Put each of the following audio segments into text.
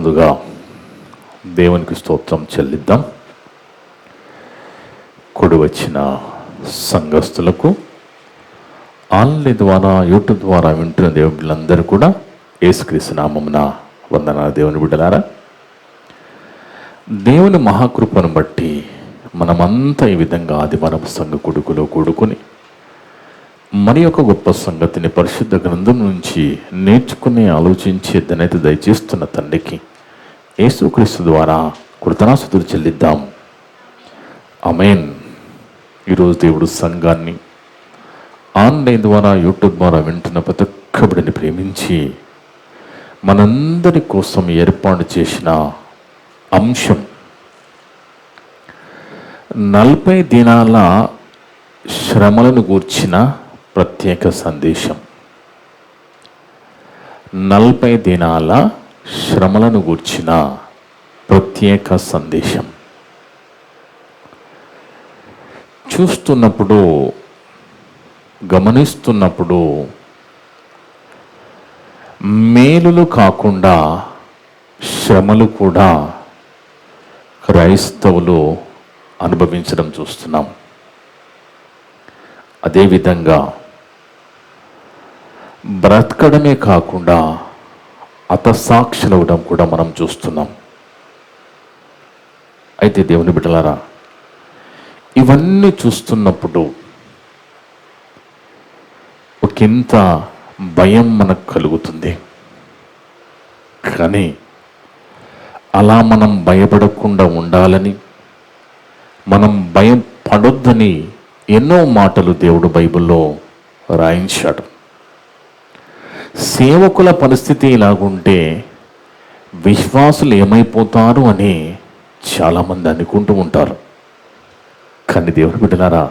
ముందుగా దేవునికి స్తోత్రం చెల్లిద్దాం. కూడి వచ్చిన సంఘస్థులకు, ఆన్లైన్ ద్వారా యూట్యూబ్ ద్వారా వింటున్న దేవుని బిడ్డలందరూ కూడా యేసుక్రీస్తు నామమున వందనాలు. దేవుని బిడ్డలారా, దేవుని మహాకృపను బట్టి మనమంతా ఈ విధంగా ఆదివారం సంఘ కొడుకులో కూడుకుని మరి ఒక గొప్ప సంగతిని పరిశుద్ధ గ్రంథం నుంచి నేర్చుకుని ఆలోచించే ధన్యత దయచేస్తున్న తండ్రికి యేసుక్రీస్తు ద్వారా కృతజ్ఞతాస్తుతులు చెల్లిద్దాం. ఆమేన్. ఈరోజు దేవుడు సంఘాన్ని ఆన్లైన్ ద్వారా యూట్యూబ్ ద్వారా వింటున్న ప్రతి ఒక్క బిడ్డని ప్రేమించి మనందరి కోసం ఏర్పాటు చేసిన అంశం 40 దినాల శ్రమలను గూర్చిన ప్రత్యేక సందేశం. 40 దినాల శ్రమలను గూర్చిన ప్రత్యేక సందేశం. చూస్తున్నప్పుడు, గమనిస్తున్నప్పుడు మేలులు కాకుండా శ్రమలు కూడా క్రైస్తవులు అనుభవించడం చూస్తున్నాం. అదేవిధంగా బ్రతకడమే కాకుండా హతసాక్షులవడం కూడా మనం చూస్తున్నాం. అయితే దేవుని బిడ్డలారా, ఇవన్నీ చూస్తున్నప్పుడు ఒకంత భయం మనకు కలుగుతుంది. కానీ అలా మనం భయపడకుండా ఉండాలని, మనం భయం పడొద్దని ఎన్నో మాటలు దేవుడు బైబిల్లో రాయించాడు. సేవకుల పరిస్థితి ఇలాగుంటే విశ్వాసులు ఏమైపోతారు అని చాలామంది అనుకుంటూ ఉంటారు. కానీ దేవుని బిడ్డలారా,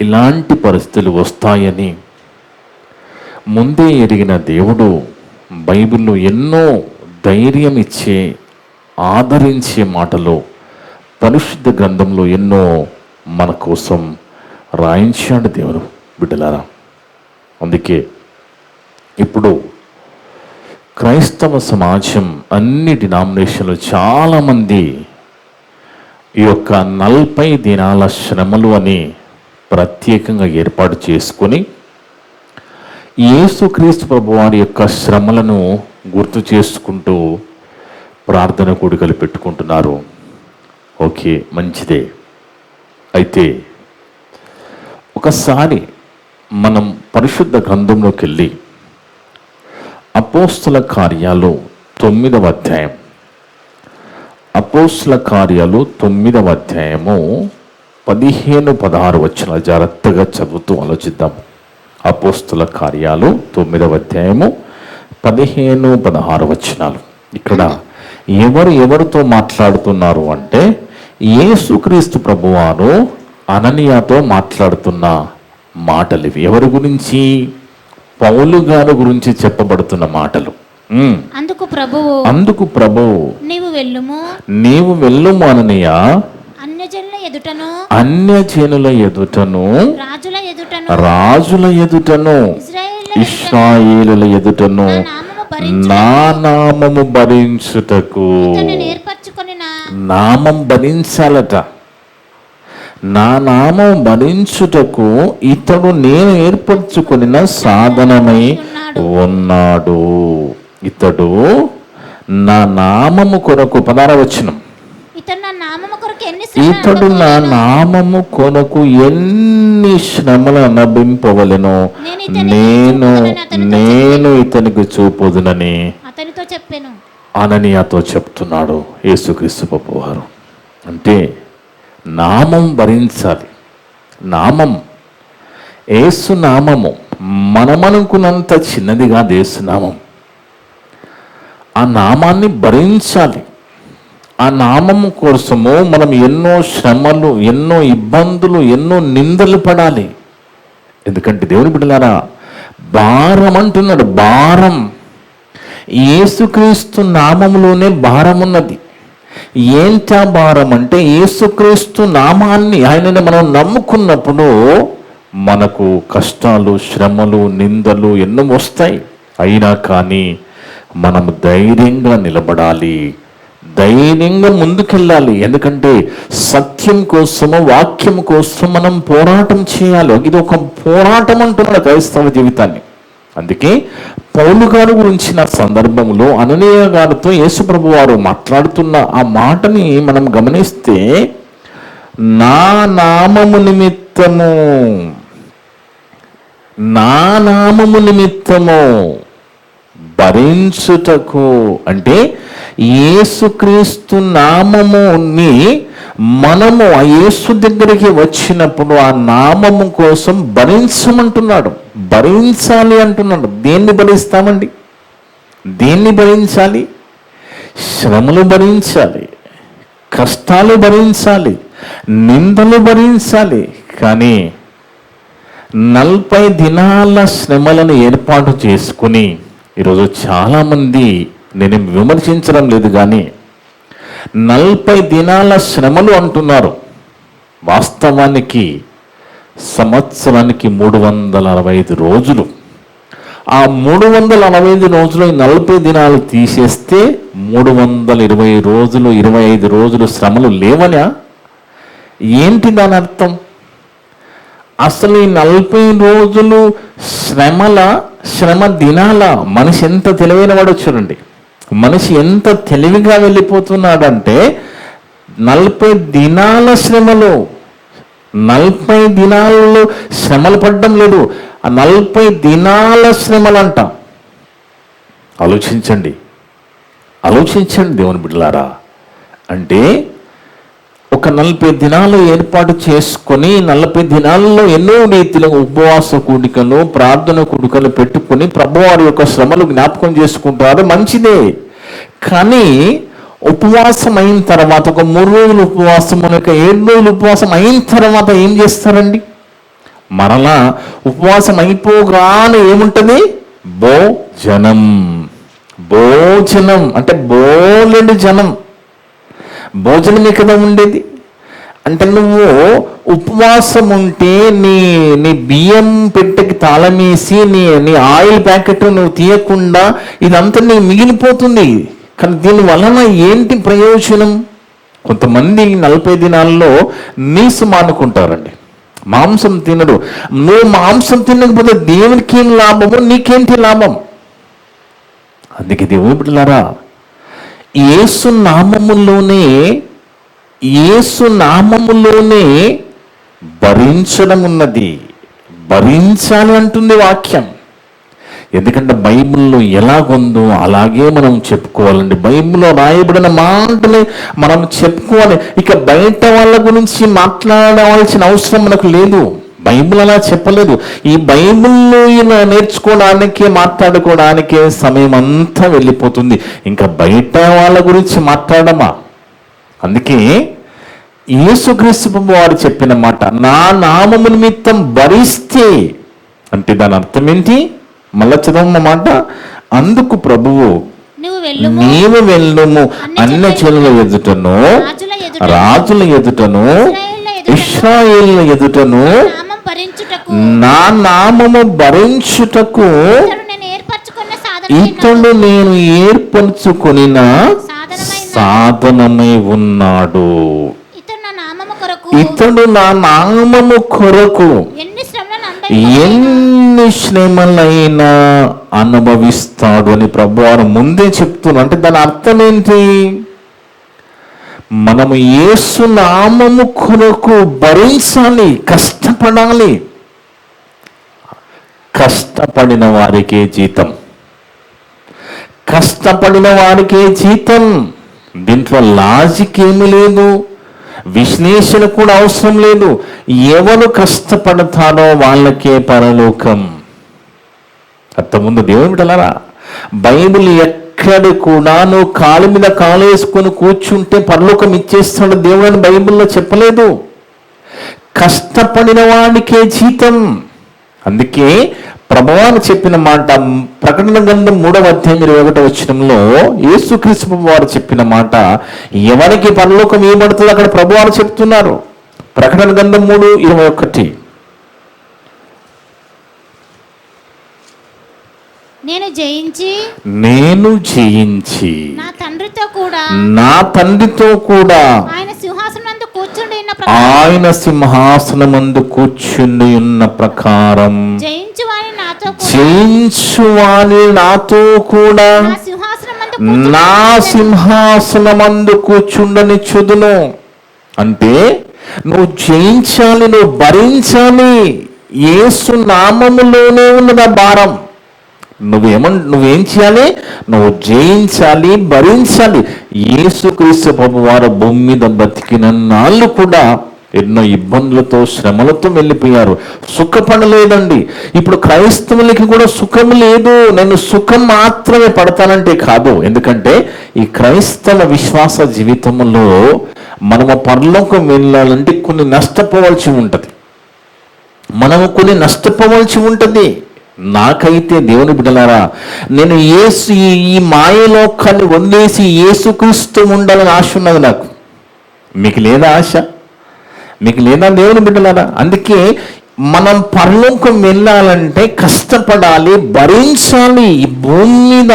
ఇలాంటి పరిస్థితులు వస్తాయని ముందే ఎరిగిన దేవుడు బైబిల్లో ఎన్నో ధైర్యం ఇచ్చే, ఆదరించే మాటలు పరిశుద్ధ గ్రంథంలో ఎన్నో మన కోసం రాయించాడు దేవుడు బిడ్డలారా. అందుకే ఇప్పుడు క్రైస్తవ సమాజం, అన్ని డినామినేషన్లు చాలామంది ఈ యొక్క 40 దినాల శ్రమలు అని ప్రత్యేకంగా ఏర్పాటు చేసుకొని యేసుక్రీస్తు ప్రభువారి యొక్క శ్రమలను గుర్తు చేసుకుంటూ ప్రార్థన కూడికలు పెట్టుకుంటున్నారు. ఓకే, మంచిదే. అయితే ఒకసారి మనం పరిశుద్ధ గ్రంథంలోకి వెళ్ళి అపోస్తల కార్యాలు 9వ అధ్యాయం, అపోస్తల కార్యాలు 9వ అధ్యాయము 15-16 వచనాలు జాగ్రత్తగా చదువుతూ ఆలోచిద్దాం. అపోస్తల కార్యాలు 9వ అధ్యాయము 15-16 వచనాలు. ఇక్కడ ఎవరితో మాట్లాడుతున్నారు అంటే యేసుక్రీస్తు ప్రభువారు అననీయాతో మాట్లాడుతున్న మాటలు ఇవి. ఎవరి గురించి? పౌలు గారి గురించి చెప్పబడుతున్న మాటలు. అందుకు ప్రభువు నీవు వెళ్ళుము అననీయ, అన్యజనుల ఎదుటను రాజుల ఎదుటను ఇశ్రాయేలుల ఎదుటను నా నామము భరించుటకు, నామం భరించాలట, నా నామం భరించుటకు ఇతడు నేను ఏర్పరచుకొనిన సాధనమై ఉన్నాడు. ఇతడు నా నామము కొరకు 16వ వచనం, ఇతడు నా నామము కొరకు ఎన్ని శ్రమలు అనుభవింపవలెనో నేను ఇతనికి చూపుదునని అననీయాతో చెప్తున్నాడు యేసుక్రీస్తు ప్రభువారు. అంటే నామం భరించాలి. నామం, యేసు నామము మనమనుకున్నంత చిన్నదిగా యేసునామం. ఆ నామాన్ని భరించాలి. ఆ నామము కోసము మనం ఎన్నో శ్రమలు, ఎన్నో ఇబ్బందులు, ఎన్నో నిందలు పడాలి. ఎందుకంటే దేవుని బిడ్డలారా, భారం అంటున్నాడు. భారం, యేసుక్రీస్తు నామములోనే భారం ఉన్నది. ఏంటా భారం అంటే యేసుక్రీస్తు నామాన్ని, ఆయనని మనం నమ్ముకున్నప్పుడు మనకు కష్టాలు, శ్రమలు, నిందలు ఎన్నో వస్తాయి. అయినా కానీ మనం ధైర్యంగా నిలబడాలి, ధైర్యంగా ముందుకెళ్ళాలి. ఎందుకంటే సత్యం కోసము, వాక్యం కోసం మనం పోరాటం చేయాలి. ఇది ఒక పోరాటం అంటున్నాడు క్రైస్తవ జీవితాన్ని. అందుకే పౌలు గారు గురించిన సందర్భంలో అననీయ గారితో యేసుప్రభు వారు మాట్లాడుతున్న ఆ మాటని మనం గమనిస్తే, నా నామము నిమిత్తము, నా నామము నిమిత్తము భరించుటకు, అంటే యేసుక్రీస్తు నామముని మనము ఆ యేసు దగ్గరికి వచ్చినప్పుడు ఆ నామము కోసం భరించమంటున్నాడు, భరించాలి అంటున్నాడు. దేన్ని భరిస్తామండి? దేన్ని భరించాలి? శ్రమలు భరించాలి, కష్టాలు భరించాలి, నిందలు భరించాలి. కానీ 40 దినాల శ్రమలను ఏర్పాటు చేసుకుని ఈరోజు చాలామంది, నేను విమర్శించడం లేదు కానీ 40 దినాల శ్రమలు అంటున్నారు. వాస్తవానికి సంవత్సరానికి 365 రోజులు. ఆ 365 రోజులు 40 దినాలు తీసేస్తే 320 రోజులు, 25 రోజులు శ్రమలు లేవనా? ఏంటి దాని అర్థం? అసలు ఈ 40 రోజులు శ్రమ దినాల, మనిషి ఎంత తెలివైన వాడు చూడండి. మనిషి ఎంత తెలివిగా వెళ్ళిపోతున్నాడంటే 40 దినాల శ్రమలు, 40 దినాలలో శ్రమలు పడ్డం లేదు, ఆ 40 దినాల శ్రమలంట. ఆలోచించండి, ఆలోచించండి దేవుని బిడ్డలారా. అంటే ఒక 40 దినాలు ఏర్పాటు చేసుకొని 40 దినాల్లో ఎన్నో రీతిలో ఉపవాస కూడికలు, ప్రార్థన కూడికలు పెట్టుకొని ప్రభువారి యొక్క శ్రమలు జ్ఞాపకం చేసుకుంటారు, మంచిదే. కానీ ఉపవాసం అయిన తర్వాత, ఒక 3 రోజులు ఉపవాసం, 7 రోజులు ఉపవాసం అయిన తర్వాత ఏం చేస్తారండి? మరలా ఉపవాసం అయిపోగానే ఏముంటుంది? భోజనం. భోజనం అంటే బోలెడు జనం, భోజనమే కదా ఉండేది. అంటే నువ్వు ఉపవాసం ఉంటే నీ బియ్యం పెట్టెకి తాళమేసి నీ ఆయిల్ ప్యాకెట్ నువ్వు తీయకుండా ఇదంతా నీకు మిగిలిపోతుంది. కానీ దీని వలన ఏంటి ప్రయోజనం? కొంతమంది 40 దినాల్లో నీసు మానుకుంటారండి, మాంసం తినడు. నువ్వు మాంసం తినకపోతే దేవునికి ఏం లాభము, నీకేంటి లాభం? అందుకే దేవుని బిడ్డలారా, యేసు నామములోనే భరించడం ఉన్నది, భరించాలి అంటుంది వాక్యం. ఎందుకంటే బైబిల్లో ఎలాగుందో అలాగే మనం చెప్పుకోవాలండి. బైబిల్లో రాయబడిన మాటలే మనం చెప్పుకోవాలి. ఇక బయట వాళ్ళ గురించి మాట్లాడవలసిన అవసరం మనకు లేదు. బైబిల్ అలా చెప్పలేదు. ఈ బైబిల్లో నేర్చుకోవడానికే, మాట్లాడుకోవడానికే సమయం అంతా వెళ్ళిపోతుంది. ఇంకా బయట వాళ్ళ గురించి మాట్లాడమా? అందుకే యేసుక్రీస్తు వారు చెప్పిన మాట, నా నామము నిమిత్తం భరిస్తే, అంటే దాని అర్థం ఏంటి? మళ్ళా చదవమ్మ మాట. అందుకు ప్రభువు, నీవు వెళ్ళుము అన్యజనుల ఎదుటను, రాజుల ఎదుటను, ఇశ్రాయేలుల ఎదుటను నా నామము భరించుటకు ఇతడు నేను ఏర్పరచుకొనిన సాధనమై ఉన్నాడు. ఇతడు నా నామము కొరకు ఎన్ని శ్రమలైనా అనుభవిస్తాడు అని ప్రభువారు ముందే చెప్తున్నారు. అంటే దాని అర్థం ఏంటి? మనము యేసు నామము కొరకు భరించాలి, కష్టపడాలి. కష్టపడిన వారికే జీతం, కష్టపడిన వారికే జీతం. దీంట్లో లాజిక్ ఏమీ లేదు, విశ్లేషణ కూడా అవసరం లేదు. ఎవరు కష్టపడతారో వాళ్ళకే పరలోకం. అంతకుముందు దేవుని బిడ్డలారా, బైబిల్ ఎక్కడ కూడా నువ్వు కాలు మీద కాలు వేసుకొని కూర్చుంటే పరలోకం ఇచ్చేస్తాడు దేవుడు అని బైబిల్లో చెప్పలేదు. కష్టపడిన వాడికే జీతం. అందుకే ప్రభువారు చెప్పిన మాట, ప్రకటన గ్రంథం 3వ అధ్యాయం 21వ వచనంలో యేసుక్రీస్తు వారు చెప్పిన మాట, ఎవరికి పరలోకం ఇవ్వబడుతుందో అక్కడ ప్రభువారు చెప్తున్నారు. ప్రకటన గ్రంథం 3:21. నేను జయించి నా తండ్రితో కూడా ఆయన సింహాసనమందు కూర్చుండి ఉన్న ప్రకారం జయించువాని నాతో కూడా నా సింహాసనమందు కూర్చుండని చుదును. అంటే నువ్వు జయించాలి, నువ్వు భరించాలి. యేసు నామములోనే ఉన్నది ఆ భారం. నువ్వేం చేయాలి? నువ్వు జయించాలి, భరించాలి. యేసుక్రీస్తు ప్రభువు వారు భూమి మీద బతికిన నాళ్ళు కూడా ఎన్నో ఇబ్బందులతో, శ్రమలతో వెళ్ళిపోయారు. సుఖపడలేదండి. ఇప్పుడు క్రైస్తవులకి కూడా సుఖం లేదు. నేను సుఖం మాత్రమే పడతానంటే కాదు. ఎందుకంటే ఈ క్రైస్తవ విశ్వాస జీవితంలో మనము పరలోకం వెళ్ళాలంటే కొన్ని నష్టపోవాల్సి ఉంటుంది. నాకైతే దేవుని బిడ్డలారా, నేను ఈ మాయలోకాన్ని వదిలేసి యేసుక్రీస్తు ఉండాలని ఆశ ఉన్నది నాకు. మీకు లేదా ఆశ? మీకు లేదా దేవుని బిడ్డలారా? అందుకే మనం పరలోకం వెళ్ళాలంటే కష్టపడాలి, భరించాలి. ఈ భూమి మీద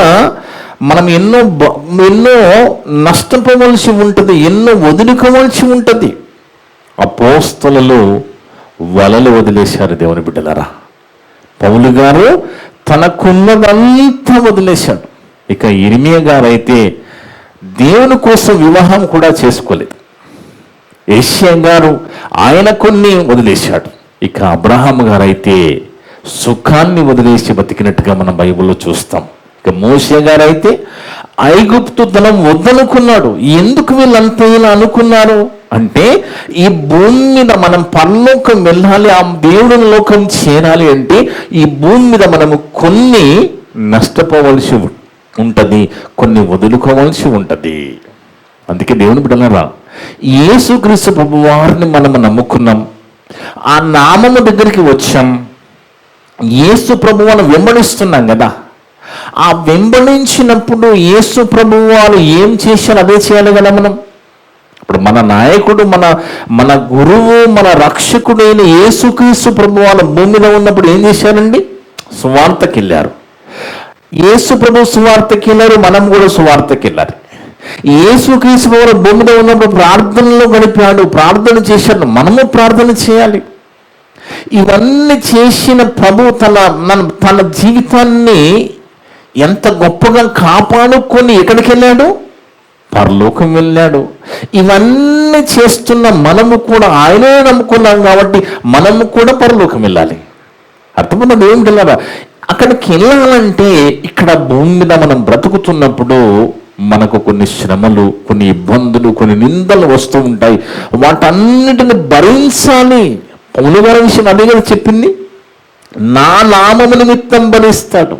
మనం ఎన్నో నష్టపోవలసి ఉంటుంది, ఎన్నో వదులుకోవలసి ఉంటుంది. అపోస్తలులు వలలు వదిలేశారు దేవుని బిడ్డలారా. పౌలు గారు తనకున్నదంతా వదిలేశాడు. ఇక ఇర్మియా గారు అయితే దేవుని కోసం వివాహం కూడా చేసుకోలేదు. యేషయా గారు ఆయన కొన్ని వదిలేశాడు. ఇక అబ్రహాం గారు అయితే సుఖాన్ని వదిలేసి బతికినట్టుగా మనం బైబిల్లో చూస్తాం. ఇక మోషే గారు అయితే ఐగుప్తు ధనం వద్దనుకున్నాడు. ఎందుకు వీళ్ళంతా ఇలా అనుకున్నారు అంటే, ఈ భూమి మీద మనం పరలోకం వెళ్ళాలి, ఆ దేవుని లోకం చేరాలి అంటే ఈ భూమి మీద మనము కొన్ని నష్టపోవలసి ఉంటుంది, కొన్ని వదులుకోవాల్సి ఉంటుంది. అందుకే దేవుని బిడ్డలారా, యేసుక్రీస్తు ప్రభువారిని మనము నమ్ముకున్నాం, ఆ నామము దగ్గరికి వచ్చాం, యేసు ప్రభువాను వెంబడిస్తున్నాం కదా. ఆ వెంబడించినప్పుడు యేసు ప్రభువారు ఏం చేశారు అదే చేయాలి కదా మనం. ఇప్పుడు మన నాయకుడు, మన గురువు, మన రక్షకుడైన యేసుక్రీస్తు ప్రభువారు భూమిలో ఉన్నప్పుడు ఏం చేశారండి? సువార్తకి వెళ్ళారు. యేసు ప్రభు సువార్తకి వెళ్ళారు, మనం కూడా సువార్తకి వెళ్ళాలి. యేసుక్రీస్తు ప్రభువారు భూమిలో ఉన్నప్పుడు ప్రార్థనలో గడిపాడు, ప్రార్థన చేశాడు, మనము ప్రార్థన చేయాలి. ఇవన్నీ చేసిన ప్రభు తన జీవితాన్ని ఎంత గొప్పగా కాపాడుకొని ఎక్కడికి వెళ్ళాడు? పరలోకం వెళ్ళాడు. ఇవన్నీ చేస్తున్న మనము కూడా ఆయనే నమ్ముకున్నాం కాబట్టి మనము కూడా పరలోకం వెళ్ళాలి. అర్థమన్నది ఏమిటి? అక్కడికి వెళ్ళాలంటే ఇక్కడ భూమి మీద మనం బ్రతుకుతున్నప్పుడు మనకు కొన్ని శ్రమలు, కొన్ని ఇబ్బందులు, కొన్ని నిందలు వస్తూ ఉంటాయి. వాటన్నిటిని భరించాలి. పౌలు గారి విషయం అదే కదా చెప్పింది, నా నామము నిమిత్తం భరిస్తాడు,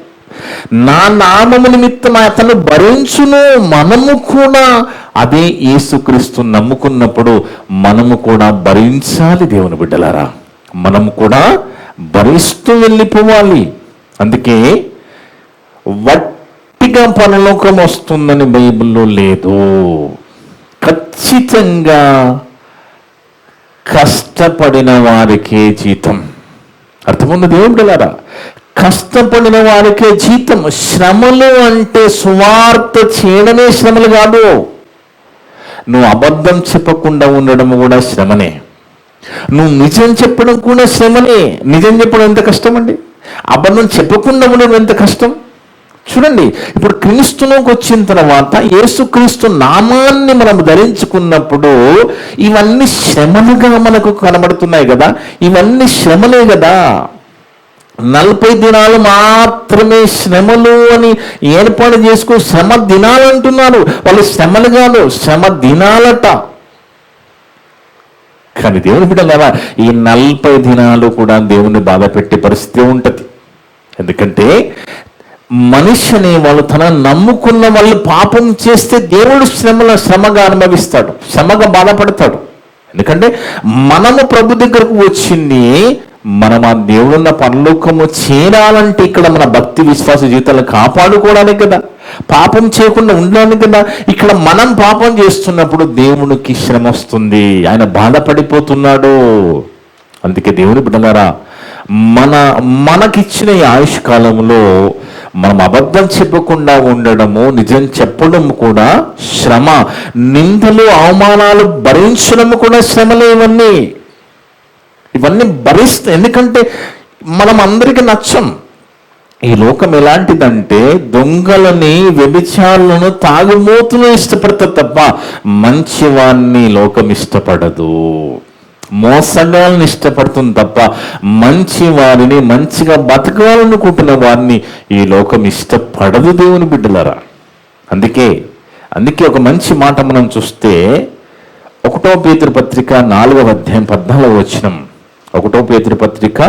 నా నామము నిమిత్తం అతను భరించును. మనము కూడా అదే యేసుక్రీస్తు నమ్ముకున్నప్పుడు మనము కూడా భరించాలి. దేవుని బిడ్డలారా, మనము కూడా భరిస్తూ వెళ్ళిపోవాలి. అందుకే వట్టిగా పరలోకం వస్తుందని బైబిల్లో లేదు. ఖచ్చితంగా కష్టపడిన వారికే జీతం. అర్థముంది దేవుని బిడ్డలారా, కష్టపడిన వారికే జీతం. శ్రమలు అంటే సువార్త చేయడమే శ్రమలు కాదు. నువ్వు అబద్ధం చెప్పకుండా ఉండడం కూడా శ్రమనే. నువ్వు నిజం చెప్పడం కూడా శ్రమనే. నిజం చెప్పడం ఎంత కష్టం అండి, అబద్ధం చెప్పకుండా ఉండడం ఎంత కష్టం. చూడండి, ఇప్పుడు క్రీస్తులోకి వచ్చిన తర్వాత యేసుక్రీస్తు నామాన్ని మనం ధరించుకున్నప్పుడు ఇవన్నీ శ్రమలుగా మనకు కనబడుతున్నాయి కదా. ఇవన్నీ శ్రమలే కదా. 40 దినాలు మాత్రమే శ్రమలు అని ఏర్పాటు చేసుకో. శ్రమ దినాలు అంటున్నారు వాళ్ళు, శ్రమలు కాదు, శ్రమ దినాలట. కానీ దేవుని బిడ్డలారా, ఈ 40 దినాలు కూడా దేవుని బాధ పెట్టే పరిస్థితి ఉంటుంది. ఎందుకంటే మనిషి అనే వాళ్ళు తన నమ్ముకున్న వాళ్ళు పాపం చేస్తే దేవుడు శ్రమగా అనుభవిస్తాడు, శ్రమగా బాధపడతాడు. ఎందుకంటే మనము ప్రభు దగ్గరకు వచ్చింది, మనం ఆ దేవుడున్న పరలోకము చేరాలంటే ఇక్కడ మన భక్తి విశ్వాస జీవితాలను కాపాడుకోవడానికి కదా, పాపం చేయకుండా ఉండడానికి కదా. ఇక్కడ మనం పాపం చేస్తున్నప్పుడు దేవునికి శ్రమ వస్తుంది, ఆయన బాధపడిపోతున్నాడు. అందుకే దేవుని బిడ్డలారా, మనకిచ్చిన ఈ ఆయుష్ కాలంలో మనం అబద్ధం చెప్పకుండా ఉండడము, నిజం చెప్పడం కూడా శ్రమ. నిందలు అవమానాలు భరించడం కూడా శ్రమలే. ఇవన్నీ భరిస్తే, ఎందుకంటే మనం అందరికీ నచ్చం. ఈ లోకం ఎలాంటిదంటే దొంగలని, వ్యభిచారులను, తాగుమోతులను ఇష్టపడతారు తప్ప మంచివాన్ని లోకం ఇష్టపడదు. మోసగాళ్ళని ఇష్టపడుతుంది తప్ప మంచి వారిని, మంచిగా బతకాలనుకుంటున్న వారిని ఈ లోకం ఇష్టపడదు దేవుని బిడ్డలారా. అందుకే ఒక మంచి మాట మనం చూస్తే 1 పేతురు పత్రిక 4వ అధ్యాయం 14వ వచనం. 1 పేతురు పత్రిక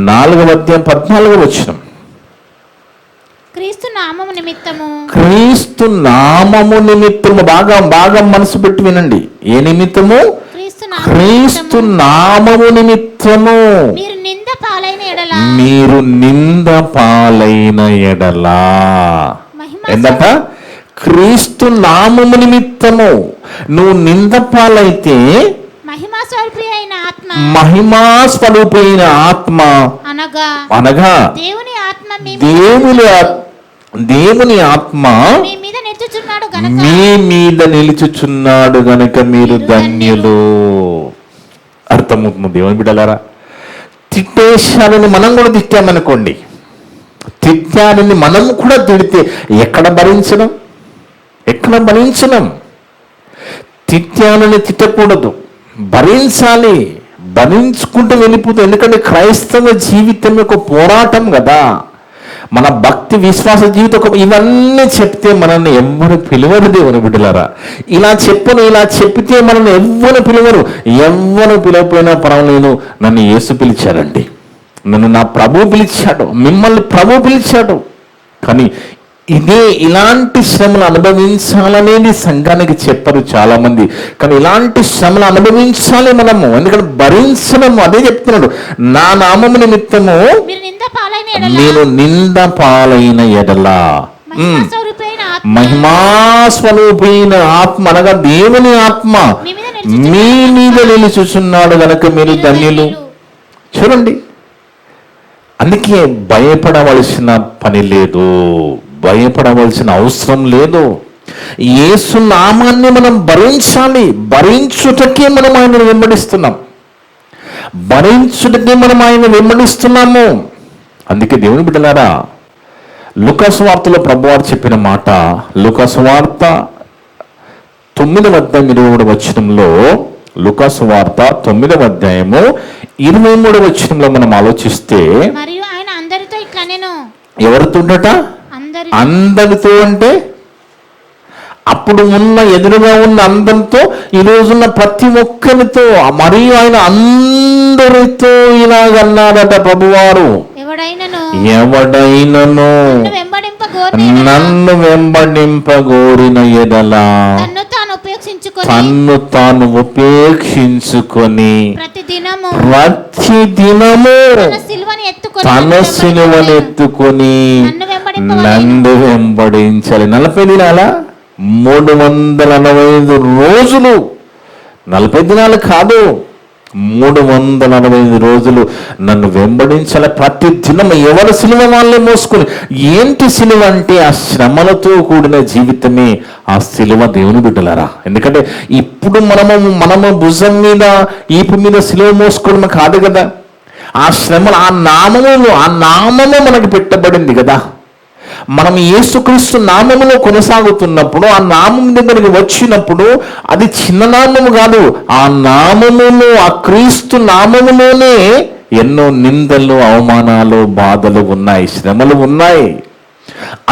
4వ అధ్యాయం 14వ వచనం. క్రీస్తు నామము నిమిత్తము బాగా మనసు పెట్టి వినండి. ఏ నిమిత్తము? క్రీస్తు నామము నిమిత్తము మీరు నింద పాలైన ఎడలా. ఏంటట? క్రీస్తు నామము నిమిత్తము నువ్వు నింద పాలైతే మహిమా స్వరూపైన ఆత్మ అనగా దేవుని ఆత్మ మీ మీద నిలుచుచున్నాడు గనుక మీరు ధన్యులు. అర్థమవుతుంది దేవుని బిడ్డలారా. తిట్టేశాలని మనం కూడా తిట్టామనుకోండి, తిట్టాలని మనం కూడా తిడితే ఎక్కడ భరించడం? తిట్టాలని తిట్టకూడదు, భరించాలి. భరించుకుంటూ వెళ్ళిపోతుంది. ఎందుకంటే క్రైస్తవ జీవితం యొక్క పోరాటం కదా. మన భక్తి విశ్వాస జీవితం ఇవన్నీ చెప్తే మనల్ని ఎవ్వరు పిలవరు దేవుని బిడ్డలారా. ఇలా చెప్పితే మనల్ని ఎవ్వరు పిలవరు. ఎవ్వరు పిలవకపోయినా పర్వాలేదు, నన్ను యేసు పిలిచాడండి, నన్ను నా ప్రభు పిలిచాడు, మిమ్మల్ని ప్రభు పిలిచాడు. కానీ ఇలాంటి శ్రమలు అనుభవించాలనేది సంఘానికి చెప్పరు చాలా మంది. కానీ ఇలాంటి శ్రమలు అనుభవించాలి మనము, ఎందుకంటే భరించడము. అదే చెప్తున్నాడు, నా నామము నిమిత్తము నేను నింద పాలైన ఎడలా మహిమా స్వరూపైన ఆత్మ అనగా దేవుని ఆత్మ మీ మీద నిలుచుచున్నాడు గనక మీరు ధన్యులు. చూడండి, అందుకే భయపడవలసిన పని లేదు, భయపడవలసిన అవసరం లేదు. యేసు నామాన్ని మనం భరించాలి. భరించుటకే మనం ఆయన వెంబడిస్తున్నాము. అందుకే దేవుని బిడ్డలారా, లూకాసు వార్తలో ప్రభువారు చెప్పిన మాట, లూకాసు వార్త 9వ అధ్యాయం 23వ వచనంలో, లూకాసు వార్త 9వ అధ్యాయము 23వ వచనంలో మనం ఆలోచిస్తే, ఎవరితో ఉండట? అందరితో. అంటే అప్పుడు ఎదురుగా ఉన్న అందరితో, ఈ రోజున్న ప్రతి ఒక్కరితో, మరియు ఆయన అందరితో ఇలాగన్నాడట ప్రభువారు, ఎవడైనను నన్ను వెంబడింపగోరిన ఎడల తన్ను తాను ఉపేక్షించుకొని ప్రతిదినము తన సిలువను ఎత్తుకొని నన్ను వెంబడించాలి. 40 దినాల 365 రోజులు, 40 దినాలు కాదు, 365 రోజులు నన్ను వెంబడించాలి. ప్రతి దినం ఎవరి సిలువ వాళ్ళే మోసుకొని. ఏంటి సిలువ అంటే? ఆ శ్రమలతో కూడిన జీవితమే ఆ సిలువ దేవుని బిడ్డలారా. ఎందుకంటే ఇప్పుడు మనము భుజం మీద, ఈపు మీద సిలువ మోసుకోవడం కాదు కదా. ఆ శ్రమలు, ఆ నామము మనకు పెట్టబడింది కదా. మనం యేసుక్రీస్తు నామములో కొనసాగుతున్నప్పుడు, ఆ నామం దగ్గరికి వచ్చినప్పుడు, అది చిన్న నామము కాదు. ఆ నామములో, ఆ క్రీస్తు నామములోనే ఎన్నో నిందలు, అవమానాలు, బాధలు ఉన్నాయి, శ్రమలు ఉన్నాయి.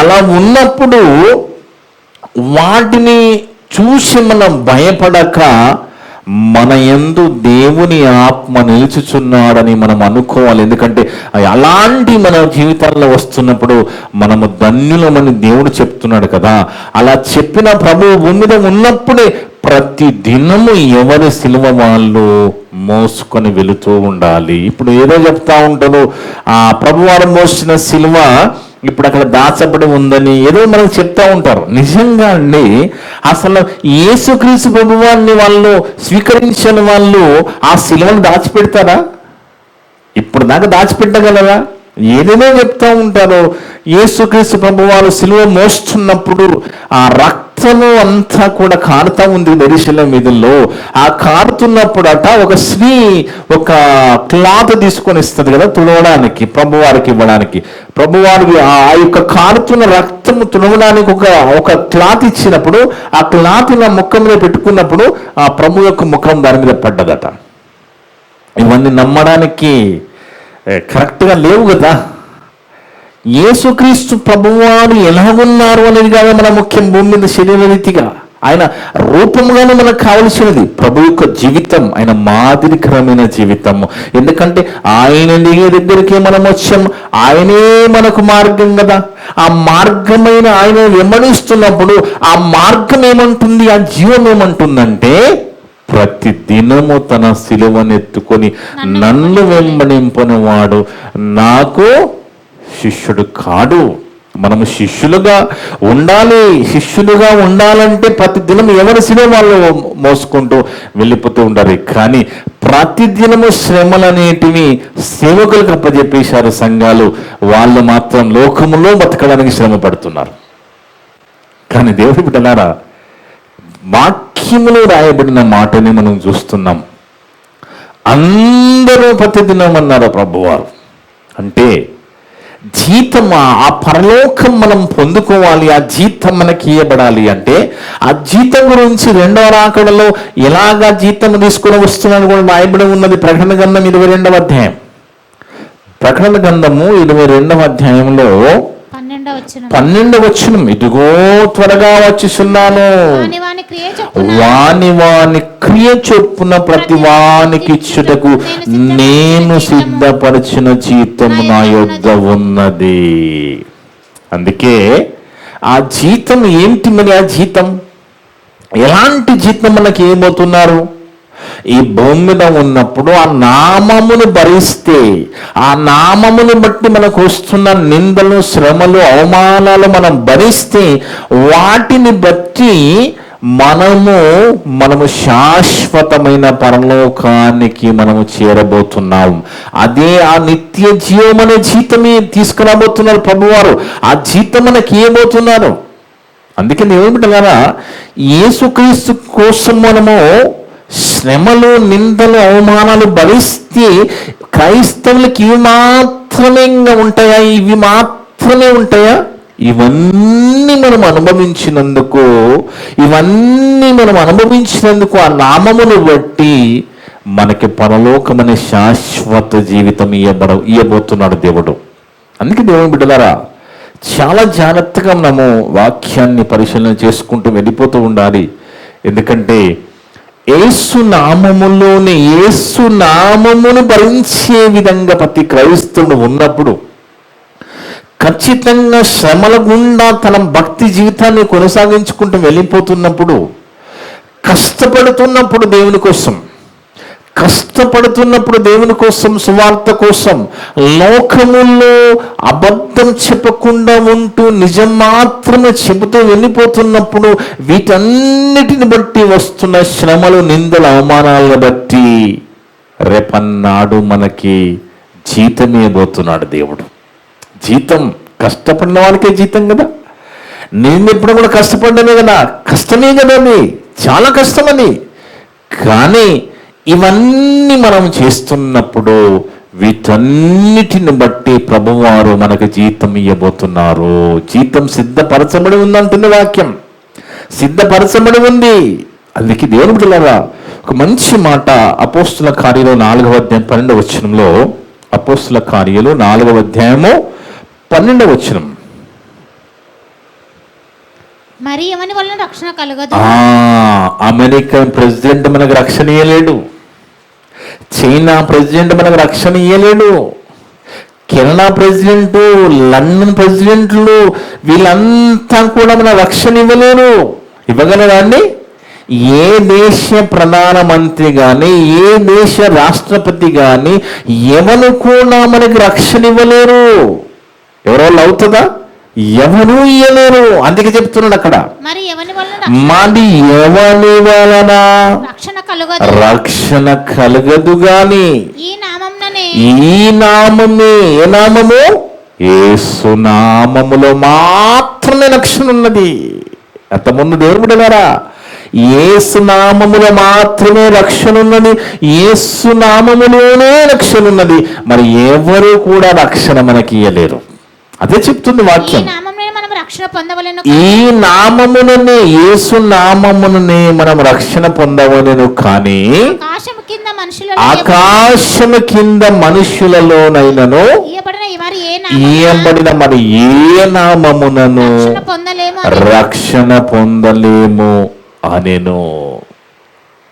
అలా ఉన్నప్పుడు వాటిని చూసి మనం భయపడక, మన యందు దేవుని ఆత్మ నిలుచుచున్నాడని మనం అనుకోవాలి. ఎందుకంటే అలాంటి మన జీవితాల్లో వస్తున్నప్పుడు మనము ధన్యులమని దేవుడు చెప్తున్నాడు కదా. అలా చెప్పిన ప్రభువు భూమి మీద ఉన్నప్పుడే ప్రతి దినము ఎవరి సిలువ వాళ్ళు మోసుకొని వెళుతూ ఉండాలి. ఇప్పుడు ఏదో చెప్తా ఉంటారు, ఆ ప్రభువారు మోసిన సిలువ ఇప్పుడు అక్కడ దాచబడి ఉందని ఏదో మనకు చెప్తా ఉంటారు. నిజంగా అండి, అసలు యేసుక్రీస్తు ప్రభువాన్ని వాళ్ళు స్వీకరించిన వాళ్ళు ఆ సిలువను దాచిపెడతారా? ఇప్పుడు దాకా దాచిపెట్టగలరా? ఏదేదో చెప్తా ఉంటారు. యేసుక్రీస్తు ప్రభువారు సిలువ మోస్తున్నప్పుడు ఆ రక్తము అంతా కూడా కారుతా ఉంది యెరూషలేము వీధుల్లో. ఆ కారుతున్నప్పుడు ఒక స్త్రీ ఒక క్లాత్ తీసుకొని ఇస్తుంది కదా తుడవడానికి, ప్రభువారికి ఇవ్వడానికి. ప్రభువారికి ఆ యొక్క కారుతున్న రక్తము తుడవడానికి ఒక క్లాత్ ఇచ్చినప్పుడు ఆ క్లాత్ నా ముఖం మీద పెట్టుకున్నప్పుడు ఆ ప్రభు యొక్క ముఖం దాని మీద పడ్డదట. ఇవన్నీ నమ్మడానికి కరెక్ట్గా లేవు కదా. యేసుక్రీస్తు ప్రభువారు ఎలా ఉన్నారు అనేది కాదు మన ముఖ్యం. భూమి మీద శరీర రీతిగా ఆయన రూపంగానే మనకు కావలసినది ప్రభు యొక్క జీవితం, ఆయన మాదిరికరమైన జీవితం. ఎందుకంటే ఆయన దగ్గరికి మనం వచ్చాం, ఆయనే మనకు మార్గం కదా. ఆ మార్గమైన ఆయన వెంబడిస్తున్నప్పుడు ఆ మార్గం ఏమంటుంది, ఆ జీవం ఏమంటుందంటే ప్రతి దినము తన సిలువనెత్తుకొని నన్ను వెంబడింపని వాడు నాకు శిష్యుడు కాడు. మనము శిష్యులుగా ఉండాలంటే ప్రతి దినం ఎవరి సిలువ వాళ్ళు మోసుకుంటూ వెళ్ళిపోతూ ఉండాలి. కానీ ప్రతి దినము శ్రమలు అనేటివి సేవకులకు అప్పచెప్పేశారు సంఘాలు. వాళ్ళు మాత్రం లోకములో బతకడానికి శ్రమ పడుతున్నారు. కానీ దేవుడి బిడ్డలారా, వాక్యములో రాయబడిన మాటని మనం చూస్తున్నాం. అందరూ ప్రతిదినం అన్నారు ప్రభువారు. అంటే జీతం, ఆ పరలోకం మనం పొందుకోవాలి, ఆ జీతం మనకి ఇవ్వబడాలి. అంటే ఆ జీతం గురించి రెండవ రాకడలో ఎలాగా జీతం తీసుకుని వస్తున్నాను కూడా రాయబడి ఉన్నది. ప్రకటన గ్రంథం 22వ అధ్యాయం. ప్రకటన గ్రంథము 22వ అధ్యాయంలో 12వ వచనం, ఇదిగో త్వరగా వచ్చుచున్నాను, వాని క్రియ చొప్పున ప్రతి వానికి ఇచ్చుటకు నేను సిద్ధపరిచిన జీతము నా యొద్ద ఉన్నది. అందుకే ఆ జీతం ఏంటి? మరి ఆ జీతం ఎలాంటి జీతం మనకి ఏమవుతున్నారు? ఈ భూమి మీద ఉన్నప్పుడు ఆ నామమును భరిస్తే, ఆ నామమును బట్టి మనకు వస్తున్న నిందలు, శ్రమలు, అవమానాలు మనం భరిస్తే, వాటిని బట్టి మనము శాశ్వతమైన పరలోకానికి మనము చేరబోతున్నాం. అదే ఆ నిత్య జీవం అనే జీతమే తీసుకురాబోతున్నారు ప్రభువారు. ఆ జీతం మనకి ఏమవుతున్నారు? అందుకే ఏమిటన్నారా, యేసుక్రీస్తు కోసం మనము శ్రమలు, నిందలు, అవమానాలు భరిస్తే క్రైస్తవులకి ఇవి మాత్రమే ఉంటాయా? ఇవి మాత్రమే ఉంటాయా? ఇవన్నీ మనం అనుభవించినందుకు ఆ నామమును బట్టి మనకి పరలోకం అనే శాశ్వత జీవితం ఇయ్యబోతున్నాడు దేవుడు. అందుకే దేవుని బిడ్డలారా, చాలా జాగ్రత్తగా మనము వాక్యాన్ని పరిశీలన చేసుకుంటూ వెళ్ళిపోతూ ఉండాలి. ఎందుకంటే యేసు నామమును భరించే విధంగా ప్రతి క్రైస్తవుడు ఉన్నప్పుడు, ఖచ్చితంగా శ్రమల గుండా తన భక్తి జీవితాన్ని కొనసాగించుకుంటూ వెళ్ళిపోతున్నప్పుడు, కష్టపడుతున్నప్పుడు దేవుని కోసం, సువార్త కోసం, లోకములో అబద్ధం చెప్పకుండా ఉంటూ నిజం మాత్రమే చెబుతూ వెళ్ళిపోతున్నప్పుడు, వీటన్నిటిని బట్టి వస్తున్న శ్రమలు, నిందలు, అవమానాలను బట్టి రేపన్నాడు మనకి జీతమే పోతున్నాడు దేవుడు. జీతం కష్టపడిన వాడికే జీతం కదా. నేను ఎప్పుడు కూడా కష్టపడ్డానే కదా, కష్టమే కదా, అది చాలా కష్టమని. కానీ ఇవన్నీ మనం చేస్తున్నప్పుడు వీటన్నిటిని బట్టి ప్రభువారు మనకు జీతం ఇవ్వబోతున్నారు. జీతం సిద్ధపరచబడి ఉందంటుంది వాక్యం, సిద్ధపరచబడి ఉంది. అందుకే దేవుని బిడ్డలారా, ఒక మంచి మాట అపోస్తుల కార్యాలు 4వ అధ్యాయం 12వ వచనంలో, అపోస్తుల కార్యాలు 4వ అధ్యాయము 12వ వచనం, మరి ఎవని వలన రక్షణ కలగదు. అమెరికన్ ప్రెసిడెంట్ మనకు రక్షణ ఇయ్యలేడు, చైనా ప్రెసిడెంట్ మనకు రక్షణ ఇయ్యలేడు, కెనడా ప్రెసిడెంట్, లండన్ ప్రెసిడెంట్లు వీళ్ళంతా కూడా మన రక్షణ ఇవ్వలేరు. ఇవ్వగలరా అండి? ఏ దేశ ప్రధానమంత్రి కానీ, ఏ దేశ రాష్ట్రపతి కానీ ఎవరు కూడా మనకి రక్షణ ఇవ్వలేరు. ఎవరో అవుతుందా? ఎవరు ఇయ్యలేరు. అందుకే చెప్తున్నాడు అక్కడ, మరి ఎవని వలన రక్షణ కలగదు గాని నామములోనే ఈ నామమే, ఏ నామము? యేసు నామములో మాత్రమే రక్షణ ఉన్నది. అంతకుముందు దేవుడు బిడ్డలారా, యేసు నామములో మాత్రమే రక్షణ ఉన్నది. యేసు నామములోనే రక్షణ ఉన్నది. మరి ఎవరు కూడా రక్షణ మనకి ఇయ్యలేరు. అదే చెప్తుంది ఈ వాక్యం. నామములోనే మనం రక్షణ పొందవలెను. ఈ నామముననే, యేసు నామముననే మనం రక్షణ పొందవలెను. కానీ ఆకాశము కింద మనుషులలో ఆకాశము కింద మనుషులలోనైనను ఇయ్యబడిన మరి ఏ నామమునను రక్షణ పొందలేము అని. రక్షణ పొందలేము అనేను.